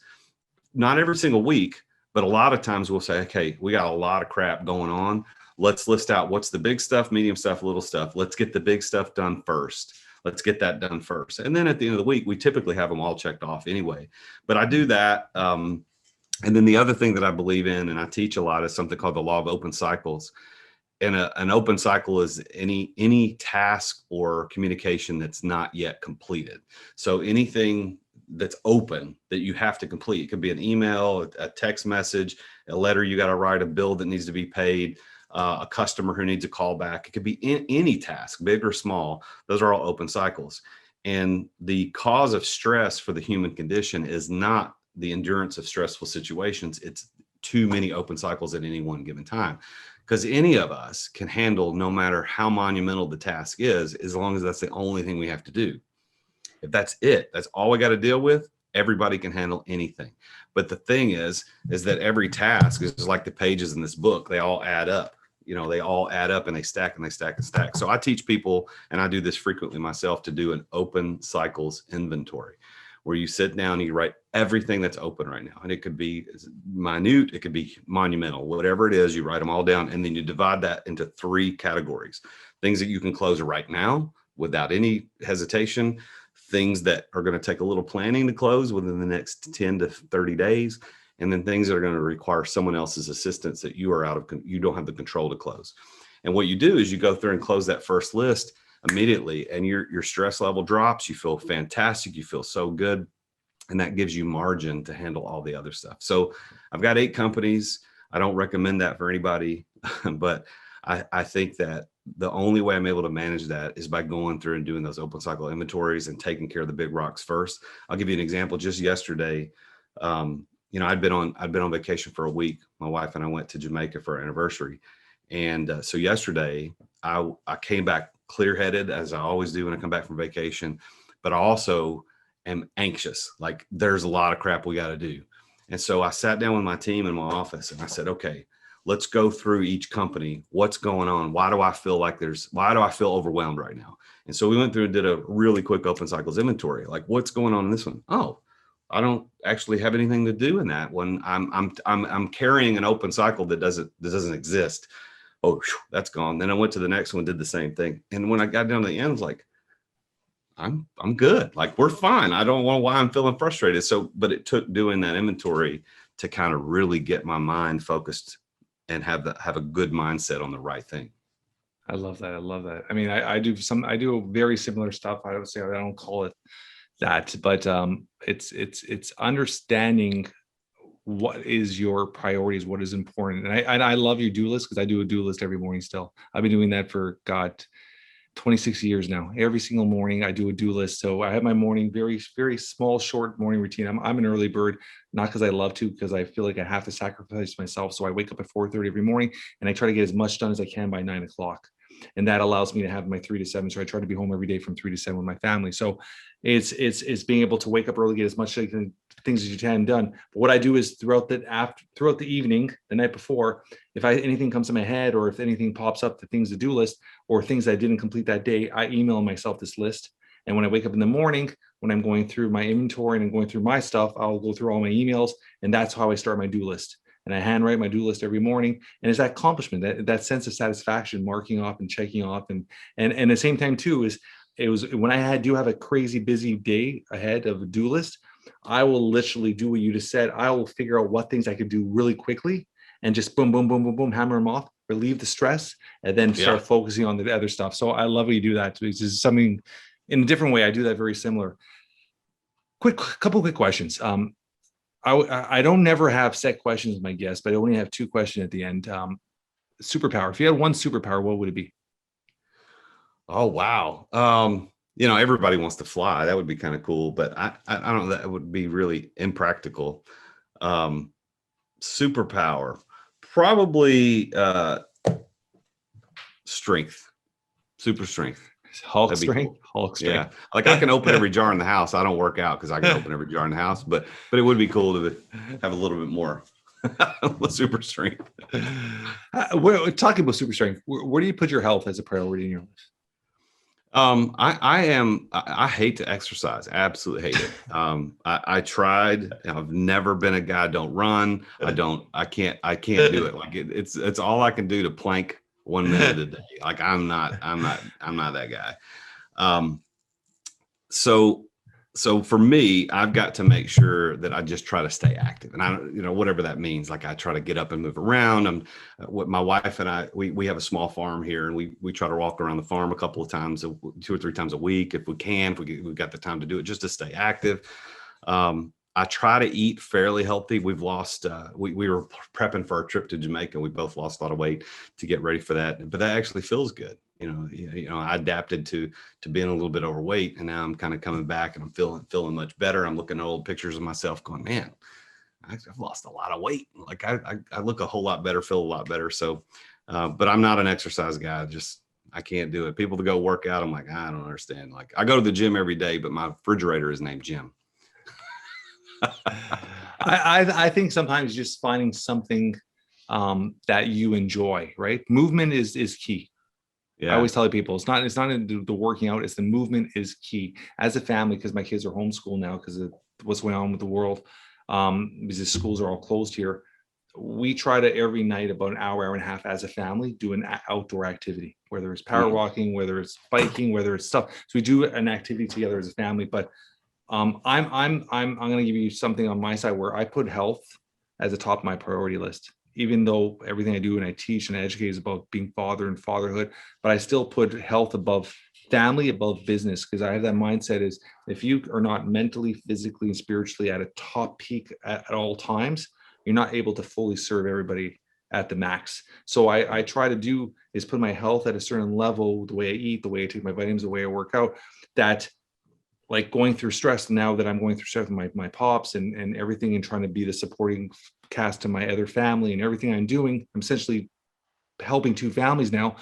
not every single week, but a lot of times we'll say, okay, we got a lot of crap going on. Let's list out what's the big stuff, medium stuff, little stuff. Let's get the big stuff done first. Let's get that done first. And then at the end of the week, we typically have them all checked off anyway. But I do that. And then the other thing that I believe in, and I teach a lot, is something called the law of open cycles. And an open cycle is any task or communication that's not yet completed. So anything that's open that you have to complete. It could be an email, a text message, a letter you got to write, a bill that needs to be paid, a customer who needs a call back. It could be any task, big or small. Those are all open cycles. And the cause of stress for the human condition is not the endurance of stressful situations. It's too many open cycles at any one given time. Because any of us can handle, no matter how monumental the task is, as long as that's the only thing we have to do. If that's it, that's all we got to deal with, everybody can handle anything. But the thing is that every task is like the pages in this book. They all add up. They all add up and they stack and they stack and stack. So I teach people, and I do this frequently myself, to do an open cycles inventory, where you sit down and you write everything that's open right now. And it could be minute, it could be monumental, whatever it is, you write them all down. And then you divide that into 3 categories: things that you can close right now without any hesitation, things that are going to take a little planning to close within the next 10 to 30 days, and then things that are going to require someone else's assistance that you don't have the control to close. And what you do is you go through and close that first list immediately, and your stress level drops. You feel fantastic. You feel so good. And that gives you margin to handle all the other stuff. So I've got 8 companies. I don't recommend that for anybody, but I think that the only way I'm able to manage that is by going through and doing those open cycle inventories and taking care of the big rocks first. I'll give you an example. Just yesterday, I'd been on vacation for a week. My wife and I went to Jamaica for our anniversary. And so yesterday I came back clear-headed, as I always do when I come back from vacation, but I also am anxious. Like, there's a lot of crap we got to do. And so I sat down with my team in my office and I said, okay, let's go through each company. What's going on? Why do I feel overwhelmed right now? And so we went through and did a really quick open cycles inventory. Like, what's going on in this one? Oh, I don't actually have anything to do in that one. I'm carrying an open cycle that doesn't exist. Oh, that's gone. Then I went to the next one, did the same thing. And when I got down to the end, I was like, I'm good. Like, we're fine. I don't know why I'm feeling frustrated. So, but it took doing that inventory to kind of really get my mind focused and have a good mindset on the right thing. I love that. I mean, I do very similar stuff. I would say I don't call it that, but it's understanding what is your priorities, what is important. And I love your do list, because I do a do list every morning still. I've been doing that for 26 years now. Every single morning I do a do list. So I have my morning, very, very small, short morning routine. I'm an early bird, not because I love to, because I feel like I have to sacrifice myself. So I wake up at 4:30 every morning and I try to get as much done as I can by 9 o'clock. And that allows me to have my 3 to 7. So I try to be home every day from 3 to 7 with my family. So it's being able to wake up early, get as much things as you can done. But what I do is throughout the evening, the night before, if anything comes to my head, or if anything pops up, the things to do list, or things I didn't complete that day, I email myself this list. And when I wake up in the morning, when I'm going through my inventory and I'm going through my stuff, I'll go through all my emails, and that's how I start my do list. And I handwrite my do list every morning. And it's that accomplishment, that sense of satisfaction, marking off and checking off. And at the same time too, it was when I do have a crazy busy day ahead of a do list, I will literally do what you just said. I will figure out what things I could do really quickly and just boom, boom, boom, boom, boom, hammer them off, relieve the stress, and then start focusing on the other stuff. So I love how you do that. It's just something in a different way. I do that very similar. Couple quick questions. I don't never have set questions with my guests, but I only have 2 questions at the end. Superpower. If you had one superpower, what would it be? Oh, wow. Everybody wants to fly. That would be kind of cool, but I don't know, that would be really impractical. Superpower, probably strength, super strength. Hulk strength. Cool. Hulk strength. Yeah, like I can open every jar in the house. I don't work out because I can open every jar in the house, but it would be cool to have a little bit more super strength. We're talking about super strength. Where do you put your health as a priority in your life? I hate to exercise. I absolutely hate it. I tried. I've never been a guy. Don't run. I can't do it. Like it's all I can do to plank 1 minute a day. Like I'm not that guy. So for me, I've got to make sure that I just try to stay active, and whatever that means. Like I try to get up and move around. My wife and I, we have a small farm here, and we try to walk around the farm a couple of times, 2 or 3 times a week if we can, if we've got the time to do it, just to stay active. I try to eat fairly healthy. We've lost, we were prepping for our trip to Jamaica. We both lost a lot of weight to get ready for that, but that actually feels good. I adapted to being a little bit overweight, and now I'm kind of coming back, and I'm feeling much better. I'm looking at old pictures of myself going, man, I've lost a lot of weight. Like I look a whole lot better, feel a lot better. So, but I'm not an exercise guy. I can't do it. People to go work out, I'm like, I don't understand. Like I go to the gym every day, but my refrigerator is named Jim. I think sometimes just finding something that you enjoy, right? Movement is key. Yeah. I always tell people it's not in the working out, it's the movement is key. As a family, because my kids are homeschooled now because of what's going on with the world, because the schools are all closed here, we try to every night about an hour and a half as a family do an outdoor activity, whether it's power walking, whether it's biking, whether it's stuff. So we do an activity together as a family. But I'm going to give you something on my side where I put health as the top of my priority list. Even though everything I do and I teach and I educate is about being father and fatherhood, but I still put health above family, above business, because I have that mindset is if you are not mentally, physically, and spiritually at a top peak at all times, you're not able to fully serve everybody at the max. So I try to do is put my health at a certain level, the way I eat, the way I take my vitamins, the way I work out, that like going through stress now that I'm going through stress with my pops and everything, and trying to be the supporting cast to my other family and everything I'm doing, I'm essentially helping two families now.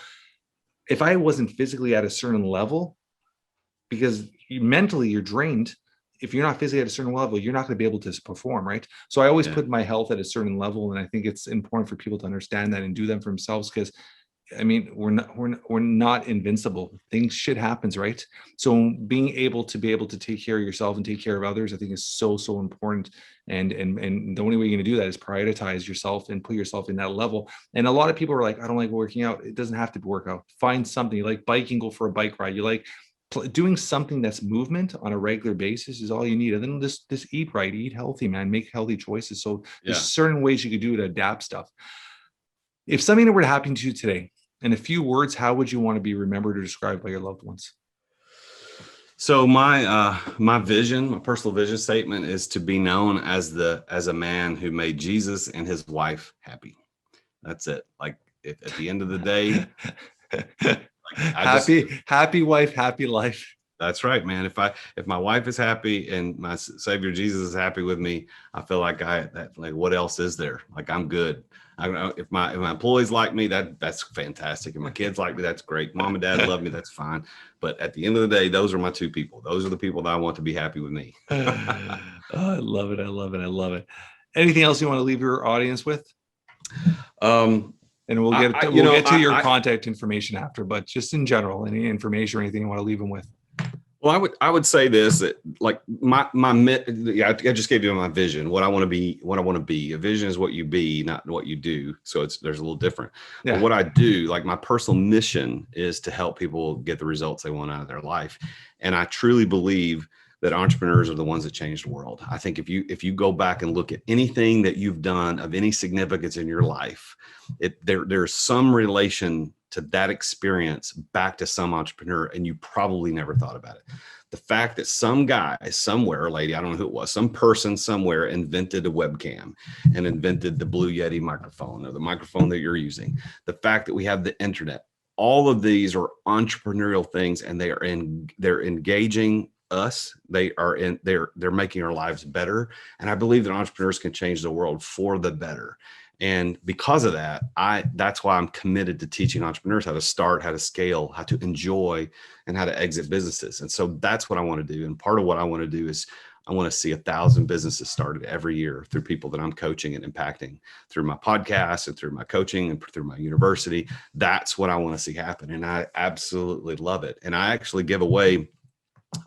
If I wasn't physically at a certain level, because mentally you're drained, if you're not physically at a certain level, you're not going to be able to perform, right? So I always put my health at a certain level, and I think it's important for people to understand that and do them for themselves, because I mean, we're not invincible. Shit happens, right? So being able to take care of yourself and take care of others, I think is so important. And the only way you're going to do that is prioritize yourself and put yourself in that level. And a lot of people are like, I don't like working out. It doesn't have to be workout. Find something. You like biking, go for a bike ride. You like doing something that's movement on a regular basis is all you need. And then just eat right, eat healthy, man, make healthy choices. So there's certain ways you could do to adapt stuff. If something that were to happen to you today, in a few words, how would you want to be remembered or described by your loved ones? So my vision, my personal vision statement is to be known as a man who made Jesus and his wife happy. That's it. Like at the end of the day, happy wife, happy life. That's right, man. If my wife is happy and my Savior Jesus is happy with me, I feel like what else is there? Like I'm good. I don't know if my employees like me, that's fantastic. If my kids like me, that's great. Mom and dad love me, that's fine. But at the end of the day, those are my two people. Those are the people that I want to be happy with me. Oh, I love it. I love it. I love it. Anything else you want to leave your audience with? And we'll get to your contact information after, but just in general, any information or anything you want to leave them with? Well, I would say this, that like I just gave you my vision, what I want to be. A vision is what you be, not what you do. So there's a little different. Yeah. But what I do, like my personal mission is to help people get the results they want out of their life. And I truly believe that entrepreneurs are the ones that change the world. I think if you go back and look at anything that you've done of any significance in your life, there's some relation to that experience back to some entrepreneur, and you probably never thought about it. The fact that some guy somewhere, lady, I don't know who it was, some person somewhere invented a webcam and invented the Blue Yeti microphone or the microphone that you're using. The fact that we have the internet, all of these are entrepreneurial things, and they're engaging us. They're making our lives better. And I believe that entrepreneurs can change the world for the better. And because of that, that's why I'm committed to teaching entrepreneurs how to start, how to scale, how to enjoy, and how to exit businesses. And so that's what I want to do. And part of what I want to do is I want to see 1,000 businesses started every year through people that I'm coaching and impacting through my podcast and through my coaching and through my university. That's what I want to see happen. And I absolutely love it. And I actually give away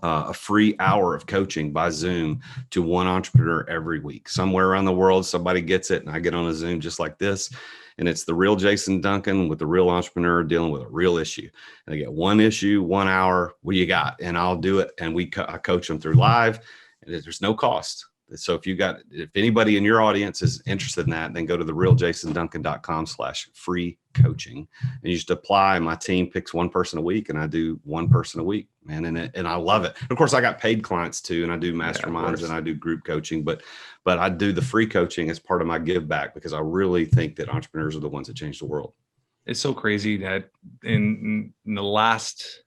a free hour of coaching by Zoom to one entrepreneur every week. Somewhere around the world, somebody gets it, and I get on a Zoom just like this. And it's the real Jason Duncan with the real entrepreneur dealing with a real issue. And I get one issue, 1 hour. What do you got? And I'll do it. And I coach them through live, and there's no cost. So if anybody in your audience is interested in that, then go to therealjasonduncan.com/free coaching, and you just apply. My team picks one person a week, and I do one person a week, man. And I love it. Of course, I got paid clients too, and I do masterminds and I do group coaching, but I do the free coaching as part of my give back, because I really think that entrepreneurs are the ones that change the world. It's so crazy that in the last,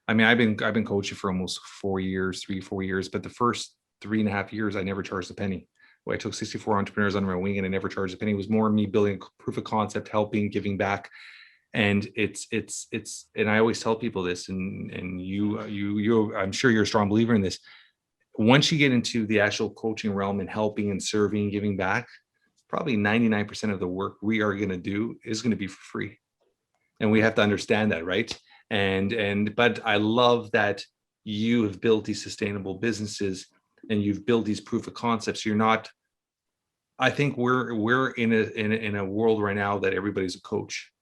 I mean, I've been coaching for almost 4 years, but the first 3.5 years, I never charged a penny. I took 64 entrepreneurs under my wing and I never charged a penny. It was more me building proof of concept, helping, giving back. And and I always tell people this, and you, I'm sure you're a strong believer in this. Once you get into the actual coaching realm and helping and serving, giving back, probably 99% of the work we are going to do is going to be for free. And we have to understand that, right? But I love that you have built these sustainable businesses and you've built these proof of concepts. You're not, I think we're in a world right now that everybody's a coach.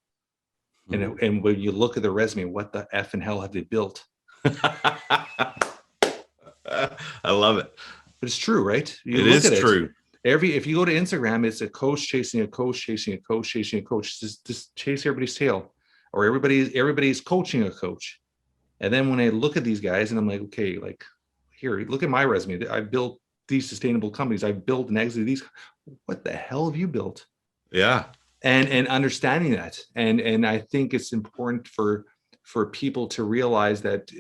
And when you look at the resume, what the F and hell have they built? I love it. But it's true, right? It is true. If you go to Instagram, it's a coach chasing a coach, chasing a coach, chasing a coach. Just chase everybody's tail, or everybody's coaching a coach. And then when I look at these guys and I'm like, okay, like here, look at my resume. I've built these sustainable companies. I've built and exited these. What the hell have you built? Yeah. And understanding that. And I think it's important for people to realize that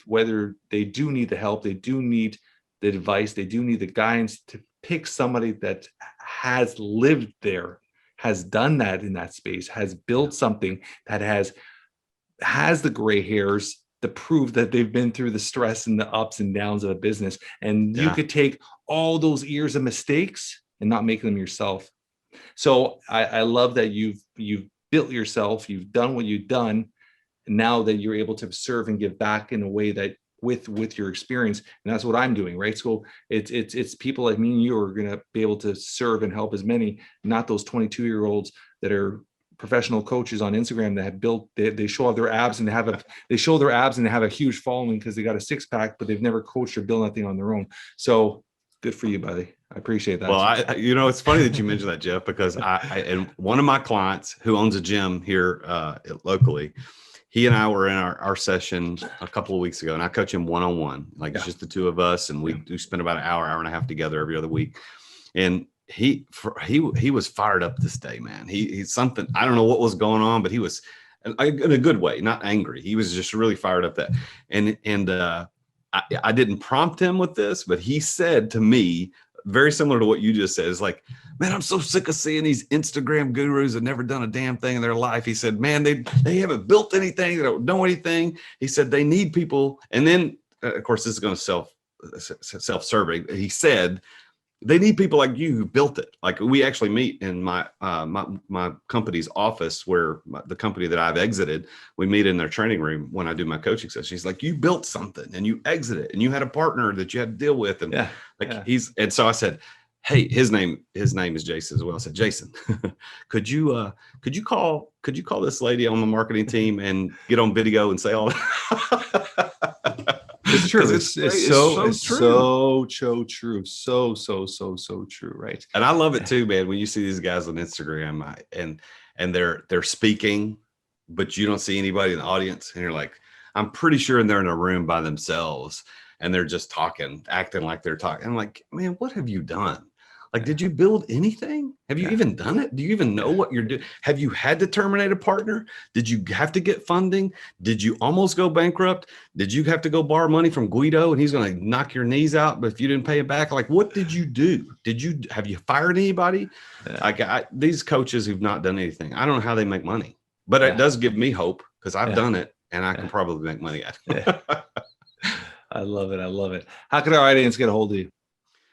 whether they do need the help, they do need the advice, they do need the guidance, to pick somebody that has lived there, has done that in that space, has built something that has the gray hairs to prove that they've been through the stress and the ups and downs of a business. And you could take all those years of mistakes and not make them yourself. So I love that you've built yourself, you've done what you've done, and now that you're able to serve and give back in a way that with your experience, and that's what I'm doing, right? So it's people like me and you are going to be able to serve and help as many, not those 22-year-olds that are professional coaches on Instagram that have built, they show off their abs and they show their abs and they have a huge following because they got a six-pack, but they've never coached or built nothing on their own. So good for you, buddy. I appreciate that. Well, it's funny that you mentioned that, Jeff, because and one of my clients who owns a gym here locally, he and I were in our session a couple of weeks ago, and I coach him one-on-one, it's just the two of us, and we do spend about an hour and a half together every other week. And he was fired up this day, man. He's something, I don't know what was going on, but he was in a good way, not angry. He was just really fired up I didn't prompt him with this, but he said to me, very similar to what you just said, is like, man, I'm so sick of seeing these Instagram gurus that never done a damn thing in their life. He said, man, they haven't built anything. They don't know anything. He said, they need people. And then, of course, this is going to self-serving. He said, they need people like you who built it. Like, we actually meet in my company's office, where the company that I've exited, we meet in their training room when I do my coaching session. He's like, you built something and you exited and you had a partner that you had to deal with. And and so I said, hey, his name is Jason as well. I said, Jason, could you call this lady on the marketing team and get on video and say all that? It's true. It's so true. So true. Right. And I love it too, man. When you see these guys on Instagram and they're speaking, but you don't see anybody in the audience, and you're like, I'm pretty sure they're in a room by themselves and they're just talking, acting like they're talking. I'm like, man, what have you done? Like, did you build anything? Have you even done it? Do you even know what you're doing? Have you had to terminate a partner? Did you have to get funding? Did you almost go bankrupt? Did you have to go borrow money from Guido and he's going to knock your knees out, but if you didn't pay it back? Like, what did you do? Have you fired anybody? These coaches who've not done anything, I don't know how they make money, but it does give me hope, because I've done it and I can probably make money at it. I love it. How can our audience get a hold of you?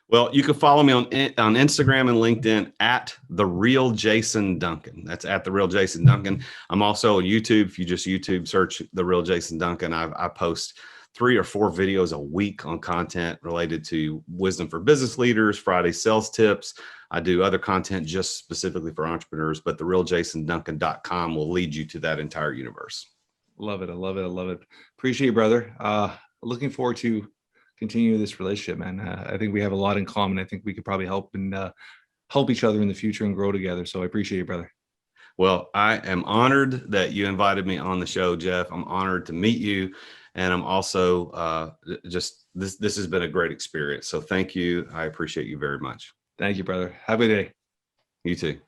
Well, you can follow me on Instagram and LinkedIn at The Real Jason Duncan. That's at The Real Jason Duncan. I'm also on YouTube. If you just YouTube search The Real Jason Duncan, I post 3 or 4 videos a week on content related to wisdom for business leaders, Friday sales tips. I do other content just specifically for entrepreneurs, but therealjasonduncan.com will lead you to that entire universe. Love it. I love it. Appreciate you, brother. Looking forward to continue this relationship, man. I think we have a lot in common. I think we could probably help each other in the future and grow together. So I appreciate you, brother. Well, I am honored that you invited me on the show, Jeff. I'm honored to meet you. And I'm also this has been a great experience. So thank you. I appreciate you very much. Thank you, brother. Have a good day. You too.